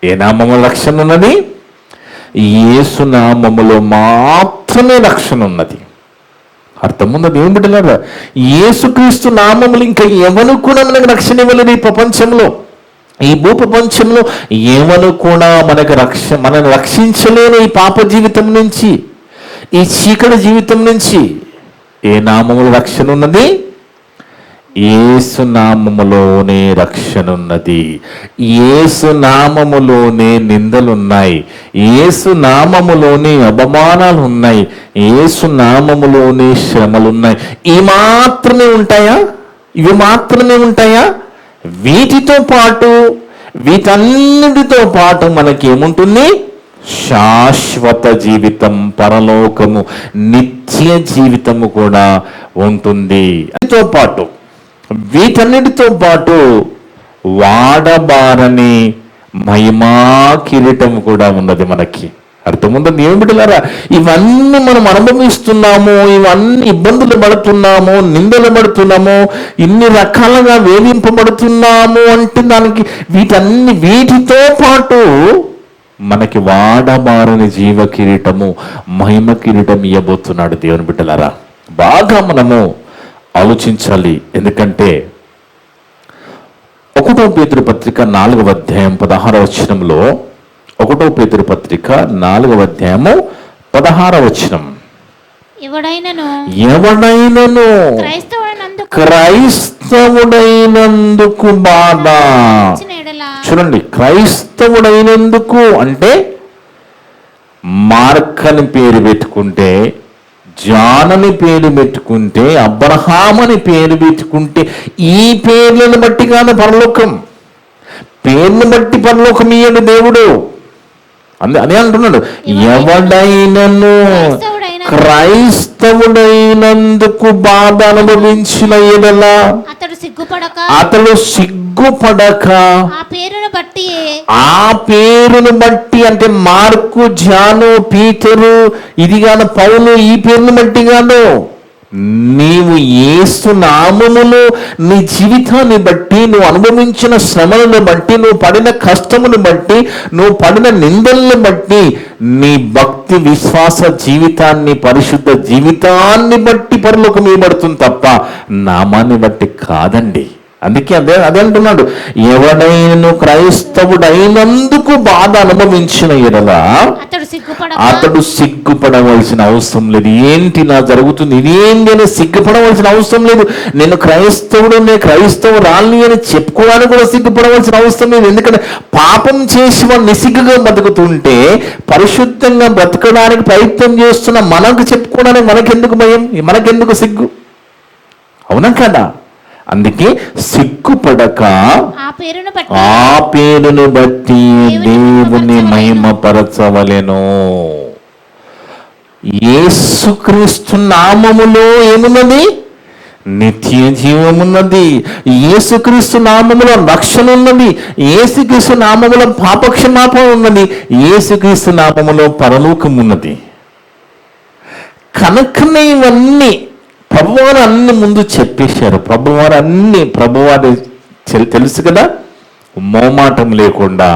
ఏ నామము రక్షణ ఉన్నది? యేసు నామములో మాత్రమే రక్షణ ఉన్నది. అర్థం ఉన్నది ఏం బిడ్డలారా? యేసుక్రీస్తు నామములు ఇంకా ఎవరు కూడా మనకు రక్షణ ఇవ్వలేదు. ఈ ప్రపంచంలో, ఈ భూ ప్రపంచంలో ఎవరు కూడా మనల్ని రక్షించలేని ఈ పాప జీవితం నుంచి, ఈ చీకటి జీవితం నుంచి ఏ నామములో రక్షణ ఉన్నది? యేసు నామములోనే రక్షణ ఉన్నది. యేసు నామములోనే నిందలున్నాయి. యేసు నామములోనే అవమానాలు ఉన్నాయి. యేసు నామములోనే శ్రమలున్నాయి. ఇవి మాత్రమే ఉంటాయా? ఇవి మాత్రమే ఉంటాయా? వీటితో పాటు, వీటన్నిటితో పాటు మనకి ఏముంటుంది? శాశ్వత జీవితం, పరలోకము, నిత్య జీవితము కూడా ఉంటుంది. వీటన్నిటితో పాటు వాడబారని మహిమా కిరీటం కూడా ఉన్నది మనకి. అర్థముందని ఏమి బిడ్డలారా? ఇవన్నీ మనం అనుభవిస్తున్నాము, ఇవన్నీ ఇబ్బందులు పడుతున్నాము, నిందలు పడుతున్నాము, ఇన్ని రకాలుగా వేధింపబడుతున్నాము అంటే దానికి వీటితో పాటు మనకి వాడబారని జీవ కిరీటము, మహిమ కిరీటం ఇవ్వబోతున్నాడు దేవుని బిడ్డలారా. బాగా మనము ఆలోచించాలి. ఎందుకంటే 1 పేతురు పత్రిక 4వ అధ్యాయం 16వ వచనంలో, 1 పేతురు పత్రిక 4వ అధ్యాయము 16వ వచనం, ఎవడైనను క్రైస్తవుడైనందుకు బాధ. చూడండి, క్రైస్తవుడైనందుకు అంటే మార్క్ అని పేరు పెట్టుకుంటే, జాన్ అని పేరు పెట్టుకుంటే, అబ్రహాం అని పేరు పెట్టుకుంటే, ఈ పేర్లను బట్టి కాదు పరలోకం. పేర్లను బట్టి పరలోకం ఇయ్యడు దేవుడు. అదే అంటున్నాడు, ఎవడైనను క్రైస్తవుడైనందుకు బాధ అనుభవించిన ఎడల అతడు సిగ్గుపడక ఆ పేరును బట్టి, అంటే మార్కు, జాను, పీతరు, ఇది కాదు పౌలు, ఈ పేరును బట్టి కాదు, నీవు యేసు నామములో నీ జీవితాన్ని బట్టి, నువ్వు అనుభవించిన శ్రమలను బట్టి, నువ్వు పడిన కష్టమును బట్టి, నువ్వు పడిన నిందలను బట్టి, నీ భక్తి విశ్వాస జీవితాన్ని, పరిశుద్ధ జీవితాన్ని బట్టి పరలోకం ఇవ్వబడుతుంది తప్ప నామాన్ని బట్టి కాదండి. అందుకే అదే అంటున్నాడు, ఎవడైనా క్రైస్తవుడైనందుకు బాధ అనుభవించిన ఎడల అతడు సిగ్గుపడవలసిన అవసరం లేదు. ఏంటి నా జరుగుతుంది, ఇదేంటి అని సిగ్గుపడవలసిన అవసరం లేదు. నేను క్రైస్తవురాల్ని అని చెప్పుకోవడానికి కూడా సిగ్గుపడవలసిన అవసరం లేదు. ఎందుకంటే పాపం చేసి వాడు నిసిగ్గుగా బతుకుతుంటే, పరిశుద్ధంగా బ్రతకడానికి ప్రయత్నం చేస్తున్న మనకు చెప్పుకోవడానికి మనకెందుకు భయం, మనకెందుకు సిగ్గు? అవునా కదా? అందుకే సిగ్గుపడక ఆ పేరును బట్టి దేవుని మహిమపరచవలెను. యేసుక్రీస్తు నామములో ఏమున్నది? నిత్య జీవమున్నది. యేసుక్రీస్తు నామములో రక్షణ ఉన్నది. యేసుక్రీస్తు నామములో పాపక్షమాపణ ఉన్నది. యేసుక్రీస్తు నామములో పరలోకం ఉన్నది. కనుకనే ఇవన్నీ ప్రభువారు అన్ని ముందు చెప్పేశారు. ప్రభువారు తెలుసు కదా, మోమాటం లేకుండా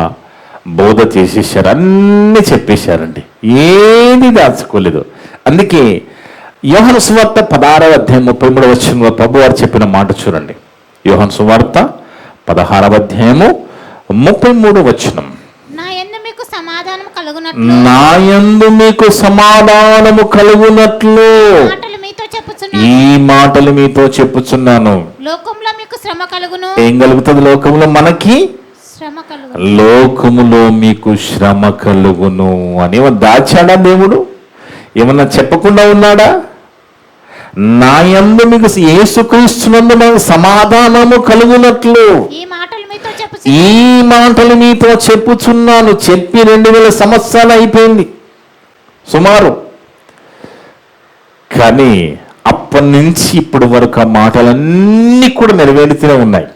బోధ చేసేసారు, అన్ని చెప్పేశారండి, ఏది దాచుకోలేదు. అందుకే యోహాను సువార్త 16వ అధ్యాయం 33వ వచనంలో ప్రభువారు చెప్పిన మాట చూడండి. యోహాను సువార్త 16వ అధ్యాయము 33వ వచనం, నా యందు మీకు సమాధానము కలుగునట్లు ఈ మాటలు మీతో చెప్పుచున్నాను. లోకంలో మీకు శ్రమ కలుగును. ఏం కలుగుతుంది లోకంలో? మనకి లోకములో మీకు శ్రమ కలుగును అని దాచాడా దేవుడు? ఏమన్నా చెప్పకుండా ఉన్నాడా? నా యందు మీకు యేసుక్రీస్తునందు మనకు సమాధానము కలుగునట్లు ఈ మాటలు మీతో ఈ మాటలు మీతో చెప్పుచున్నాను. చెప్పి 2000 సంవత్సరాలు అయిపోయింది సుమారు. కానీ అప్పటి నుంచి ఇప్పటి వరకు ఆ మాటలన్నీ కూడా నెరవేరుతూనే ఉన్నాయి.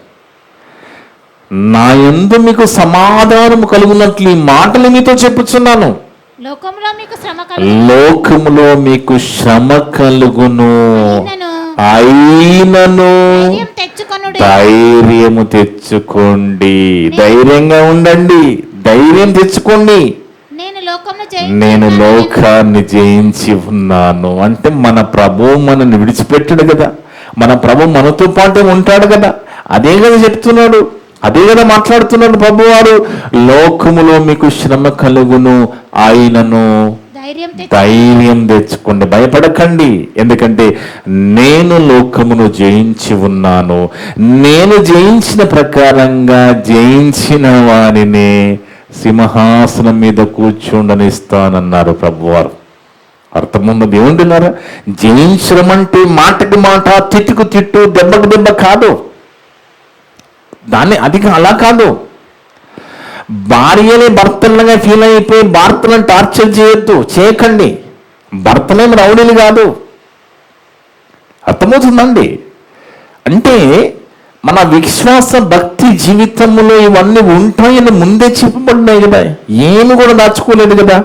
నా యందు మీకు సమాధానము కలుగునట్లు ఈ మాటలు మీతో చెప్పుచున్నాను. లోకములో మీకు లోకములో మీకు శ్రమ కలుగును, అయినను ధైర్యము తెచ్చుకోండి. ధైర్యంగా ఉండండి, ధైర్యం తెచ్చుకోండి. నేను లోకాన్ని జయించి ఉన్నాను. అంటే మన ప్రభు మనల్ని విడిచిపెట్టాడు కదా, మన ప్రభు మనతో పాటు ఉంటాడు కదా. అదే కదా చెప్తున్నాడు, అదే కదా మాట్లాడుతున్నాడు ప్రభువారు. లోకములో మీకు శ్రమ కలుగును, ఆయనను ధైర్యం తెచ్చుకోండి, భయపడకండి. ఎందుకంటే నేను లోకమును జయించి ఉన్నాను. నేను జయించిన ప్రకారంగా జయించిన వారిని సింహాసనం మీద కూర్చుండనిస్తానన్నారు ప్రభువారు. అర్థమున్నది ఏమంటున్నారా? జయించడం అంటే మాటకి మాట, తిట్టుకు తిట్టు, దెబ్బకు దెబ్బ కాదు. అది అలా కాదు. భార్యని భర్తలుగా ఫీల్ అయిపోయి భర్తలను టార్చర్ చేయకండి. భర్తలేం రౌడీలు కాదు. అర్థమవుతుందండి? అంటే మన విశ్వాస భక్తి జీవితంలో ఇవన్నీ ఉంటాయని ముందే చెప్పబడినాయి కదా, ఏమి కూడా దాచుకోలేదు కదా.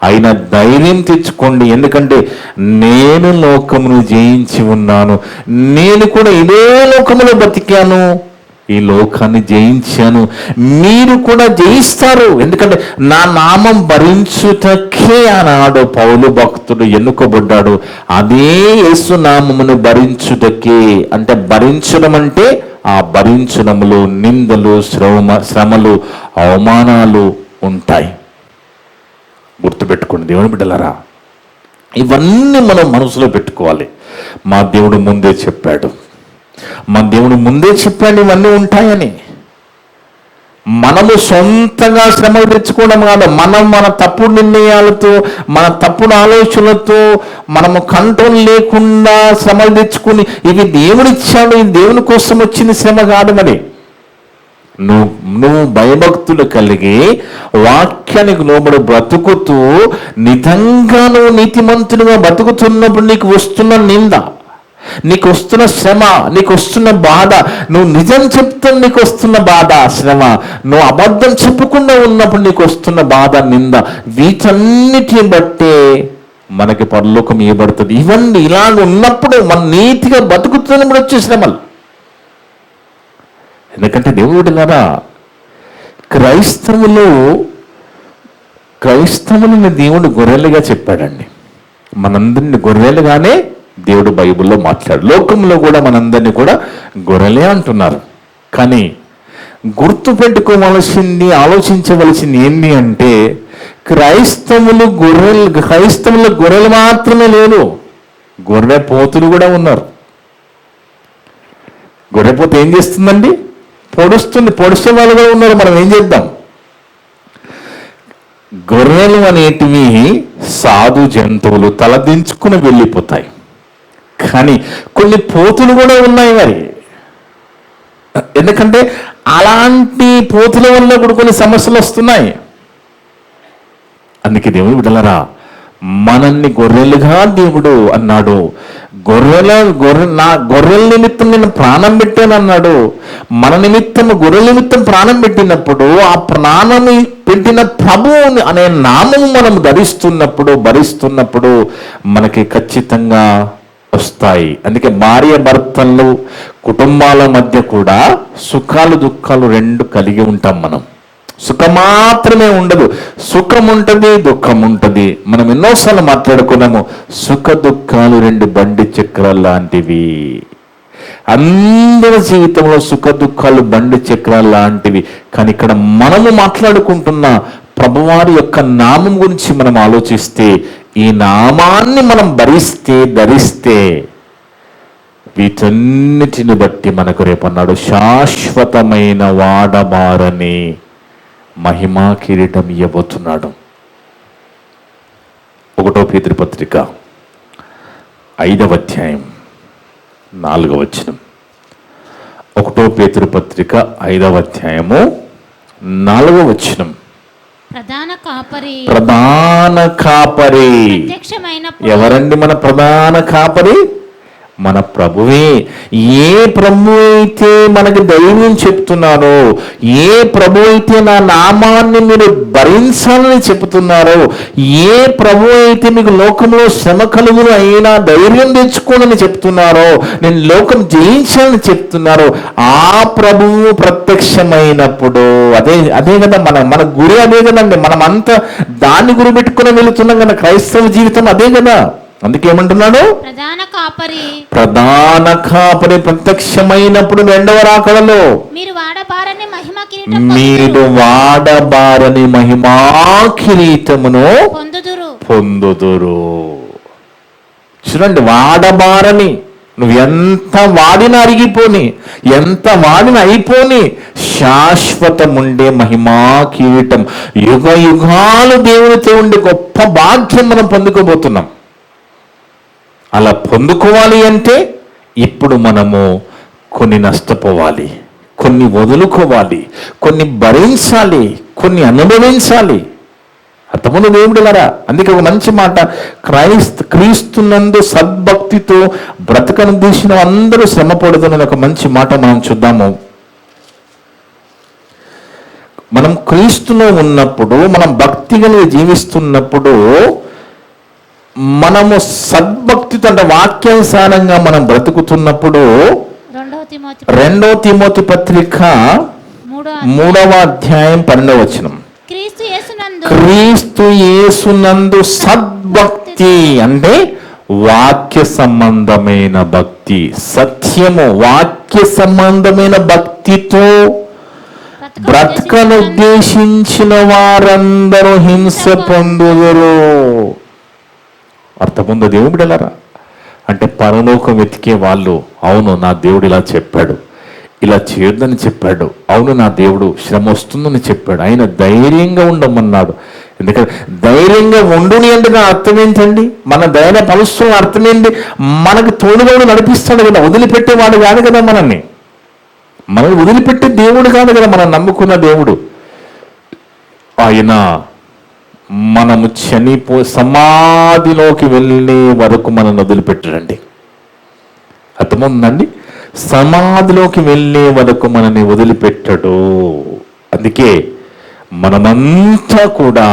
అయినా ధైర్యం తెచ్చుకోండి. ఎందుకంటే నేను లోకమును జయించి ఉన్నాను. నేను కూడా ఇదే లోకములో బతికాను, ఈ లోకాన్ని జయించాను. మీరు కూడా జయిస్తారు. ఎందుకంటే నా నామం భరించుటకే ఆనాడు పౌలు భక్తుడు ఎన్నుకోబడ్డాడు. అదే యేసు నామమును భరించుటకే. అంటే భరించడం అంటే ఆ భరించడంలో నిందలు, శ్రమలు, అవమానాలు ఉంటాయి. గుర్తుపెట్టుకోండి దేవుని బిడ్డలారా, ఇవన్నీ మనం మనసులో పెట్టుకోవాలి. మా దేవుడు ముందే చెప్పాడు, ఇవన్నీ ఉంటాయని. మనము సొంతగా శ్రమలు తెచ్చుకోవడం కాదు. మన తప్పుడు నిర్ణయాలతో, మన తప్పుడు ఆలోచనలతో మనము కంట్రోల్ లేకుండా శ్రమలు తెచ్చుకుని ఇవి దేవుడిచ్చాడు, ఇది దేవుని కోసం వచ్చిన శ్రమ కాదు. మరి నువ్వు భయభక్తులు కలిగి వాక్యానికి లోబడి బ్రతుకుతూ నిజంగా నువ్వు నీతిమంతునిగా బ్రతుకుతున్నప్పుడు నీకు వస్తున్న నింద, నీకు వస్తున్న శ్రమ, నీకు వస్తున్న బాధ, నువ్వు నిజం చెప్తాను నీకు వస్తున్న బాధ, శ్రమ, నువ్వు అబద్ధం చెప్పకుండా ఉన్నప్పుడు నీకు వస్తున్న బాధ, నింద, వీటన్నిటిని బట్టే మనకి పరలోకం ఇవ్వబడుతుంది. ఇవన్నీ ఇలాగ ఉన్నప్పుడు మన నీతిగా బతుకుతున్నప్పుడు వచ్చే శ్రమలు. ఎందుకంటే దేవుడిలారా, క్రైస్తవులని దేవుడు గొర్రెలుగా చెప్పాడండి. మనందరినీ గొర్రెలుగానే దేవుడు బైబిల్లో మాట్లాడు. లోకంలో కూడా మనందరినీ కూడా గొర్రెలే అంటున్నారు. కానీ గుర్తుపెట్టుకోవలసింది, ఆలోచించవలసింది ఏంటి అంటే క్రైస్తవులు గొర్రెలు మాత్రమే లేదు, గొర్రె పోతులు కూడా ఉన్నారు. గొర్రెపోత ఏం చేస్తుందండి? పొడిచే వాళ్ళు కూడా ఉన్నారు. మనం ఏం చేద్దాం? గొర్రెలు అనేటివి సాధు జంతువులు, తలదించుకుని వెళ్ళిపోతాయి. కానీ కొన్ని పోతులు కూడా ఉన్నాయి మరి. ఎందుకంటే అలాంటి పోతుల వల్ల కూడా కొన్ని సమస్యలు వస్తున్నాయి. అందుకే దేవుడు బిడ్డలారా, మనల్ని గొర్రెలుగా దేవుడు అన్నాడు. గొర్రెల నిమిత్తం నేను ప్రాణం పెట్టాను అన్నాడు. మన నిమిత్తం, గొర్రెల నిమిత్తం ప్రాణం పెట్టినప్పుడు ఆ ప్రాణం పెట్టిన ప్రభువుని అనే నామము మనం భరిస్తున్నప్పుడు మనకి ఖచ్చితంగా వస్తాయి. అందుకే భార్య భర్తలు, కుటుంబాల మధ్య కూడా సుఖాలు దుఃఖాలు రెండు కలిగి ఉంటాం మనం. సుఖం మాత్రమే ఉండదు, సుఖం ఉంటుంది, దుఃఖం ఉంటుంది. మనం ఎన్నోసార్లు మాట్లాడుకున్నాము, సుఖ దుఃఖాలు రెండు బండి చక్రాలు లాంటివి. అందరి జీవితంలో సుఖ దుఃఖాలు బండి చక్రాలు లాంటివి. కానీ ఇక్కడ మనము మాట్లాడుకుంటున్న ప్రభువారి యొక్క నామం గురించి మనం ఆలోచిస్తే, ఈ నామాన్ని మనం ధరిస్తే వీటన్నిటిని బట్టి మనకు రేపన్నాడు శాశ్వతమైన వాడబారని మహిమా కిరీటం ఇవ్వబోతున్నాడు. 1 పేతురు పత్రిక 5వ అధ్యాయం 4వ వచనం. 1 పేతురు పత్రిక 5వ అధ్యాయము 4వ వచనం. ప్రధాన కాపరి ప్రత్యక్షమైనప్పుడు ఎవరండి మన ప్రధాన కాపరి? మన ప్రభువే. ఏ ప్రభు అయితే మనకి ధైర్యం చెప్తున్నారో, ఏ ప్రభు అయితే నా నామాన్ని మీరు భరించాలని చెప్తున్నారో, ఏ ప్రభు అయితే మీకు లోకంలో శ్రమ కలుగును అయినా ధైర్యం తెచ్చుకోనని చెప్తున్నారో, నేను లోకం జయించాలని చెప్తున్నారో, ఆ ప్రభువు ప్రత్యక్షమైనప్పుడు అదే కదా మన గురి, అదే కదండి. మనం అంతా దాన్ని గురి పెట్టుకుని వెళుతున్నాం కదా. క్రైస్తవ జీవితం అదే కదా. అందుకేమంటున్నాడు? ప్రధాన కాపరి ప్రత్యక్షమైనప్పుడు రెండవ రాకడలో మీరు వాడబారని మహిమా కిరీటమును పొందుదురు. చూడండి, వాడబారని, నువ్వు ఎంత వాడిన అరిగిపోని, ఎంత వాడిన అయిపోని, శాశ్వతముండే మహిమా కిరీటం, యుగ యుగాలు దేవునితో ఉండే గొప్ప భాగ్యం మనం పొందుకోబోతున్నాం. అలా పొందుకోవాలి అంటే ఇప్పుడు మనము కొన్ని నష్టపోవాలి, కొన్ని వదులుకోవాలి, కొన్ని భరించాలి, కొన్ని అనుభవించాలి. అర్థమున్న దేవుడులారా, అందుకే ఒక మంచి మాట, క్రీస్తునందు సద్భక్తితో బ్రతకను తీసిన అందరూ శ్రమపడుతున్న ఒక మంచి మాట మనం చూద్దాము. మనం క్రీస్తులో ఉన్నప్పుడు, మనం భక్తిగా జీవిస్తున్నప్పుడు, మనము సద్భక్తితో అంటే వాక్యానుసారంగా మనం బ్రతుకుతున్నప్పుడు 2 తిమోతి పత్రిక 3వ అధ్యాయం 12వ వచనం. క్రీస్తు యేసునందు సద్భక్తి అంటే వాక్య సంబంధమైన భక్తి, సత్యము, వాక్య సంబంధమైన భక్తితో బ్రతకను ఉద్దేశించిన వారందరూ హింస పొందుదురు. అర్థముందో దేవుడు బిడ్డలారా? అంటే పరలోకం వెతికే వాళ్ళు, అవును నా దేవుడు ఇలా చెప్పాడు, ఇలా చేయొద్దని చెప్పాడు, అవును నా దేవుడు శ్రమ వస్తుందని చెప్పాడు, ఆయన ధైర్యంగా ఉండమన్నాడు. ఎందుకంటే ధైర్యంగా ఉండుని అంటే నా అర్థం ఏంటండి? మన ధైర్య పరుస్తున్న అర్థం ఏంటి? మనకు తోడుగా నడిపిస్తాడు కదా, వదిలిపెట్టేవాడు కాదు కదా. మనల్ని వదిలిపెట్టే దేవుడు కాదు కదా మనం నమ్ముకున్న దేవుడు. ఆయన మనము సమాధిలోకి వెళ్ళే వరకు మనల్ని వదిలిపెట్టడండి. అర్థమవుతుందండి? సమాధిలోకి వెళ్ళే వరకు మనల్ని వదిలిపెట్టడు. అందుకే మనమంతా కూడా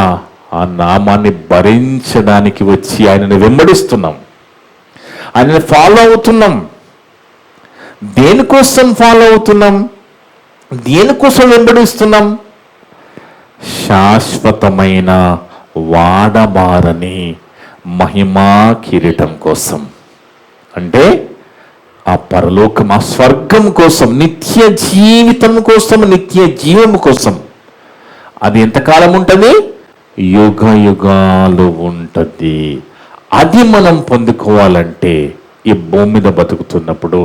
ఆ నామాన్ని భరించడానికి వచ్చి ఆయనని వెంబడిస్తున్నాం, ఆయనని ఫాలో అవుతున్నాం. దేనికోసం ఫాలో అవుతున్నాం? దేనికోసం వెంబడిస్తున్నాం? శాశ్వతమైన వాడబారని మహిమా కిరీటం కోసం. అంటే ఆ పరలోకం, ఆ స్వర్గం కోసం, నిత్య జీవితం కోసం, నిత్య జీవం కోసం. అది ఎంతకాలం ఉంటుంది? యుగ యుగాలు ఉంటుంది. అది మనం పొందుకోవాలంటే ఈ భూమి మీద బతుకుతున్నప్పుడు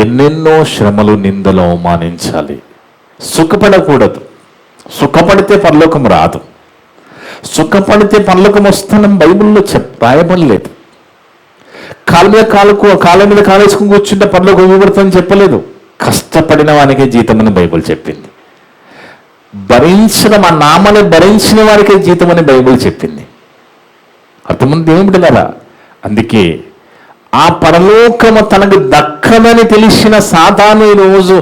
ఎన్నెన్నో శ్రమలు, నిందలు, అవమానించాలి. సుఖపడకూడదు. సుఖపడితే పరలోకం రాదు. సుఖపడితే పరలోకం వస్తానని బైబిల్లో రాయబడలేదు. కాళ్ళ మీద కాలేసుకుని కూర్చుంటే పరలోకం ఇవ్వబడుతుందని చెప్పలేదు. కష్టపడిన వానికే జీతం అని బైబిల్ చెప్పింది. భరించిన, ఆ నామాన్ని భరించిన వారికే జీతం అని బైబిల్ చెప్పింది. అర్థమంది ఏమిటిలారా? అందుకే ఆ పరలోకము తనకు దక్కదని తెలిసిన సాతాను ఈరోజు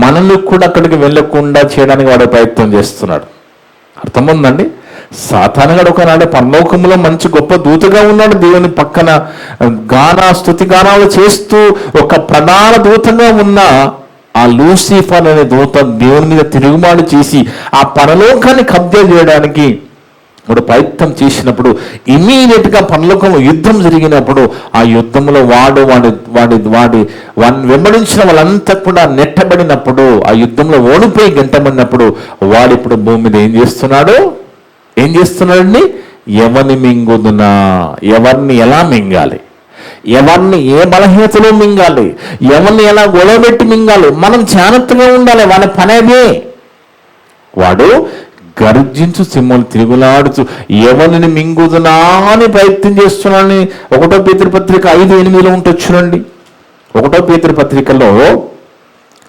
మనల్ని కూడా అక్కడికి వెళ్ళకుండా చేయడానికి వాడు ప్రయత్నం చేస్తున్నాడు. అర్థముందండి? సాతానుగాడు ఒకనాడు పరలోకంలో మంచి గొప్ప దూతగా ఉన్నాడు. దేవుని పక్కన స్తుతి గానాలు చేస్తూ ఒక ప్రధాన దూతగా ఉన్న ఆ లూసిఫర్ అనే దూత దేవుని మీద తిరుగుమాడు చేసి ఆ పరలోకాన్ని కబ్జా చేయడానికి వాడు ప్రయత్నం చేసినప్పుడు, ఇమీడియట్గా పరలోకంలో యుద్ధం జరిగినప్పుడు ఆ యుద్ధంలో వాడిని వెంబడించిన వాళ్ళంతా కూడా నెట్టబడినప్పుడు, ఆ యుద్ధంలో ఓడిపోయి గంటబడినప్పుడు వాడిప్పుడు భూమి మీద ఏం చేస్తున్నాడండి? ఎవరిని మింగుదునా, ఎవరిని ఎలా మింగాలి, ఎవరిని ఏ బలహీనతలో మింగాలి, ఎవరిని ఎలా గొడవబెట్టి మింగాలి. మనం జాగ్రత్తగా ఉండాలి. వాడి పనేదే. వాడు గర్జించు సింహం తిరుగులాడుచు ఎవరిని మింగుదునా అని ప్రయత్నం చేస్తున్నానని 1 పేతురు పత్రిక 5:8 ఉంటుంది చూడండి. 1 పేతురు పత్రికలో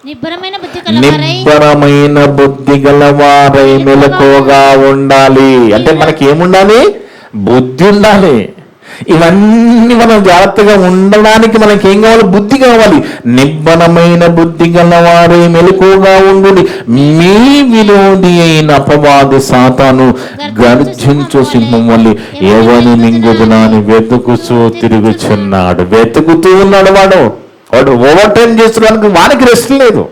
నిబ్బరమైన బుద్ధి గలవారై మెలకువగా ఉండాలి. అంటే మనకి ఏముండాలి? బుద్ధి ఉండాలి. ఇవన్నీ మనం జాగ్రత్తగా ఉండడానికి మనకి ఏం కావాలి? బుద్ధి కావాలి. నిబ్బరమైన బుద్ధి గలవారై మెలకువగా ఉండు, మీ విరోధి అయిన అపవాది సాతాను గర్జించు సింహం వల్ల ఎవరిని మింగుదునా అని వెతుకుతూ తిరుగుచున్నాడు. వెతుకుతూ ఉన్నాడు. వాడు ఓవర్ టైం చేస్తున్నానికి వానికి రెస్ట్ లేదు.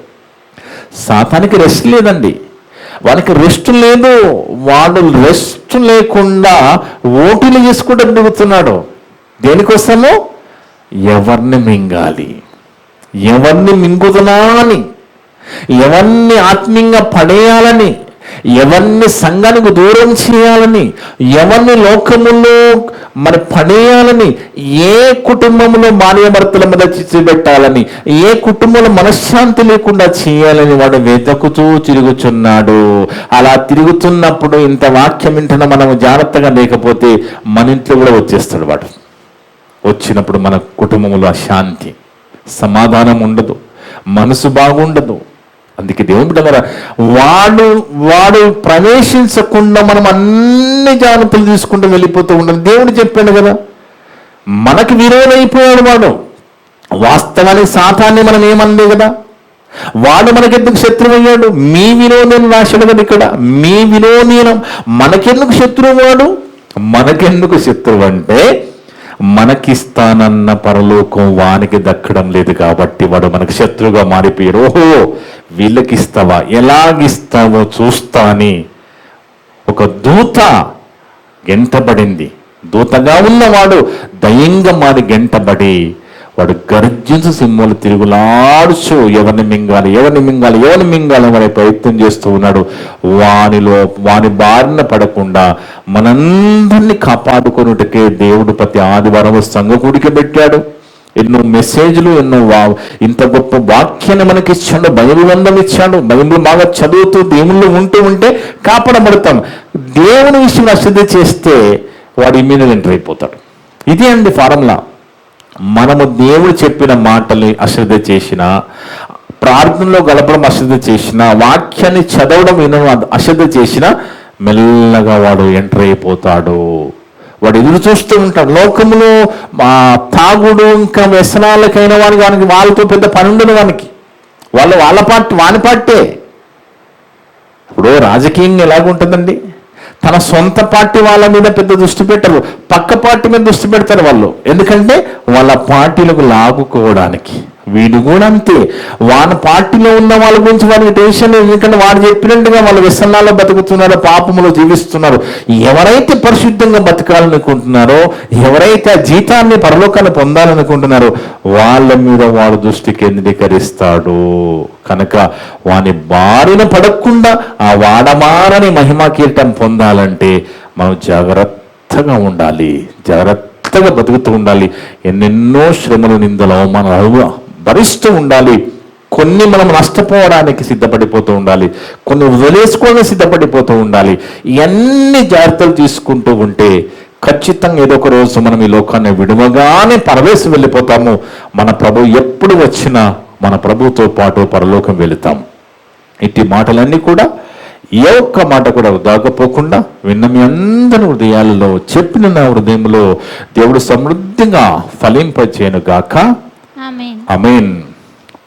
సాతానికి రెస్ట్ లేదండి. వానికి రెస్ట్ లేదు. వాడు రెస్ట్ లేకుండా ఓటీలు చేసుకుంటూ తిరుగుతున్నాడు. దేనికోసము? ఎవరిని మింగాలి, ఎవరిని మింగుతున్నా అని, ఎవరిని ఆత్మీయంగా పడేయాలని, ఎవరిని సంఘానికి దూరం చేయాలని, ఎవరిని లోకములో మరి పడేయాలని, ఏ కుటుంబంలో భార్యాభర్తల మీద చిచ్చు పెట్టాలని, ఏ కుటుంబంలో మనశ్శాంతి లేకుండా చేయాలని వాడు వెతుకుతూ తిరుగుచున్నాడు. అలా తిరుగుతున్నప్పుడు ఇంత వాక్యం వింటున్న మనం జాగ్రత్తగా లేకపోతే మన ఇంట్లో కూడా వచ్చేస్తాడు వాడు. వచ్చినప్పుడు మన కుటుంబంలో అశాంతి, సమాధానం ఉండదు, మనసు బాగుండదు. అందుకే దేవుని బిడ్డలారా, వాడు ప్రవేశించకుండా మనం అన్ని జాగ్రత్తలు తీసుకుంటూ వెళ్ళిపోతూ ఉండాలి. దేవుడు చెప్పాడు కదా, మనకి విరోధైపోయాడు వాడు. వాస్తవానికి సాతాన్ని మనం ఏమనలే కదా. వాడు మనకెందుకు శత్రువు అయ్యాడు? మీ విరోధం రాశాడు కదా ఇక్కడ. మీ విరోధీనం మనకెందుకు శత్రువు వాడు? మనకెందుకు శత్రువు అంటే మనకిస్తానన్న పరలోకం వానికి దక్కడం లేదు కాబట్టి వాడు మనకు శత్రువుగా మారిపోయాడు. ఓహో, వీళ్ళకిస్తావా, ఎలాగిస్తావో చూస్తా అని ఒక దూత గెంటబడింది. దూతగా ఉన్నవాడు దయంగా మారి గెంటబడి వాడు గర్జించు సింహాలు తిరుగులాడుచు ఎవరిని మింగాలి, ఎవరిని మింగాలి, ఎవరిని మింగాలి వాడి ప్రయత్నం చేస్తూ ఉన్నాడు. వాని బారిన పడకుండా మనందరినీ కాపాడుకున్నట్టుకే దేవుడు ప్రతి ఆదివారం సంఘకూడికి పెట్టాడు. ఎన్నో మెసేజ్లు, ఇంత గొప్ప వాక్యాన్ని మనకి ఇచ్చాడు. బైబిల్ గ్రంథం ఇచ్చాడు. బైబిల్ బాగా చదువుతూ దేవుళ్ళు ఉంటే కాపాడబడతాం. దేవుని విషయం అశ్రద్ధ చేస్తే వాడు ఇమ్మీడియట్ ఎంటర్ అయిపోతాడు. ఇదే అండి ఫార్ములా. మనము దేవుడు చెప్పిన మాటల్ని అశ్రద్ధ చేసిన, ప్రార్థనలో గడపడం అశ్రద్ధ చేసిన, వాక్యాన్ని చదవడం వినడం అశ్రద్ధ చేసిన మెల్లగా వాడు ఎంటర్ అయిపోతాడు. వాడు ఎదురు చూస్తూ ఉంటాడు. లోకములో తాగుడు ఇంకా వ్యసనాలకైన వానికి వాళ్ళతో పెద్ద పని ఉండదు. వాని పార్టీ. ఇప్పుడు రాజకీయంగా ఎలాగుంటుందండి? తన సొంత పార్టీ వాళ్ళ మీద పెద్ద దృష్టి పెట్టరు, పక్క పార్టీ మీద దృష్టి పెడతారు వాళ్ళు. ఎందుకంటే వాళ్ళ పార్టీలకు లాగుకోవడానికి. వీడు కూడా అంతే. వాని పార్టీలో ఉన్న వాళ్ళ గురించి వారికి టెన్షన్ లేదు. ఎందుకంటే వాడు చెప్పినట్టుగా వాళ్ళ వ్యసనాల్లో బతుకుతున్నారు, పాపములో జీవిస్తున్నారు. ఎవరైతే పరిశుద్ధంగా బతకాలనుకుంటున్నారో, ఎవరైతే ఆ జీతాన్ని పరలోకాన్ని పొందాలనుకుంటున్నారో వాళ్ళ మీద వాడు దృష్టి కేంద్రీకరిస్తాడు. కనుక వాని బారిన పడకుండా ఆ వాడమారని మహిమా కీర్తం పొందాలంటే మనం జాగ్రత్తగా ఉండాలి, జాగ్రత్తగా బతుకుతూ ఉండాలి. ఎన్నెన్నో శ్రమలు, నిందలు, అవమానాలు భరిస్తూ ఉండాలి. కొన్ని మనం నష్టపోవడానికి సిద్ధపడిపోతూ ఉండాలి, కొన్ని వదిలేసుకోవడానికి సిద్ధపడిపోతూ ఉండాలి. ఇవన్నీ జాగ్రత్తలు తీసుకుంటూ ఉంటే ఖచ్చితంగా ఏదో ఒక రోజు మనం ఈ లోకాన్ని విడువగానే పరవేశం వెళ్ళిపోతాము. మన ప్రభు ఎప్పుడు వచ్చినా మన ప్రభుతో పాటు పరలోకం వెళుతాం. ఇట్టి మాటలన్నీ కూడా ఏ ఒక్క మాట కూడా దాగపోకుండా విన్న మీ అందరి హృదయాలలో, చెప్పిన నా హృదయంలో దేవుడు సమృద్ధిగా ఫలింపచేయను గాక. ఆమేన్.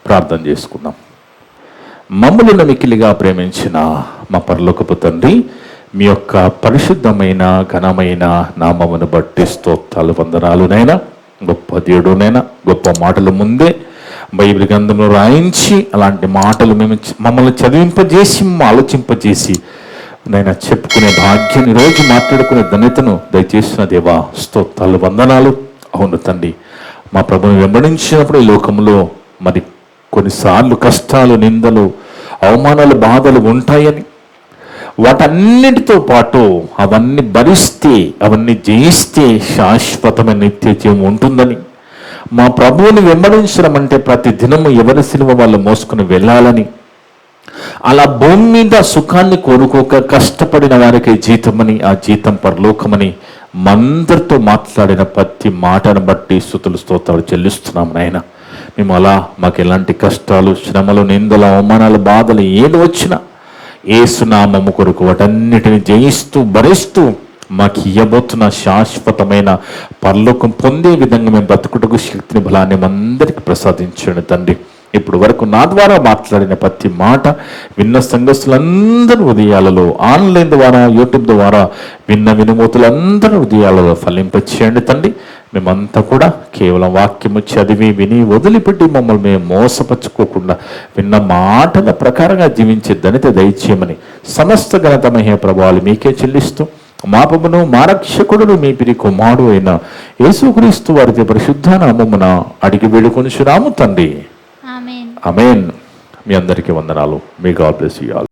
ప్రార్థన చేసుకుందాం. మమ్ములను మిక్కిలిగా ప్రేమించిన మా పరలోకపు తండ్రి, మీ యొక్క పరిశుద్ధమైన ఘనమైన నామమును బట్టి స్తోత్రాలు, వందనాలునైనా. గొప్ప దేవుడునైనా, గొప్ప మాటలు ముందే బైబిల్ గ్రంథంలో రాయించి అలాంటి మాటలు మమ్మల్ని చదివింపజేసి, ఆలోచింపజేసి నైనా చెప్పుకునే భాగ్యం, ఈరోజు మాట్లాడుకునే ధన్యతను దయచేసిన దేవా స్తోత్రాలు, వందనాలు. అవును తండ్రి, మా ప్రభుని వెంబడించినప్పుడు ఈ లోకంలో మరి కొన్నిసార్లు కష్టాలు, నిందలు, అవమానాలు, బాధలు ఉంటాయని, వాటన్నిటితో పాటు అవన్నీ భరిస్తే, అవన్నీ జయిస్తే శాశ్వతమైన నిత్య జీవం ఉంటుందని, మా ప్రభువుని వెంబడించడం అంటే ప్రతి దినము ఎవరి సిలువ వాళ్ళు మోసుకుని వెళ్ళాలని, అలా భూమి మీద సుఖాన్ని కోరుకోక కష్టపడిన వారికి జీతమని, ఆ జీతం పరలోకమని మందరితో మాట్లాడిన ప్రతి మాటను బట్టి స్తుతులు స్తోత్రాలు చెల్లిస్తున్నాం నాయన. మేము అలా మాకు ఎలాంటి కష్టాలు, శ్రమలు, నిందలు, అవమానాలు, బాధలు ఏది వచ్చినా యేసునామము కొరకు వాటన్నిటిని జయిస్తూ భరిస్తూ మాకు ఇయ్యబోతున్న శాశ్వతమైన పరలోకం పొందే విధంగా మేము బ్రతుకుటకు శక్తిని, బలాన్ని అందరికీ ప్రసాదించండి తండ్రి. ఇప్పుడు వరకు నా ద్వారా మాట్లాడిన ప్రతి మాట విన్న సంఘస్థులందరూ హృదయాలలో, ఆన్లైన్ ద్వారా, యూట్యూబ్ ద్వారా విన్న వినుమూతులందరూ హృదయాలలో ఫలింపచేయండి తండ్రి. మేమంతా కూడా కేవలం వాక్యము చదివి విని వదిలిపెట్టి మమ్మల్ని మేము మోసపరుచుకోకుండా విన్న మాటల ప్రకారంగా జీవించే ధన్యత దయచేయమని సమస్త ఘనత మహిమ ప్రభావాలు మీకే చెల్లిస్తూ మా ప్రభును, మా రక్షకుడును, మీ పిరి కుమారుడు అయిన యేసుక్రీస్తు వారి పరిశుద్ధ నామమున అడిగి వేడుకొనుచున్నాము తండ్రి. ఆమేన్. ఆమేన్. మీ అందరికీ వందనాలు. మీ గాడ్ బ్లెస్ యు ఆల్.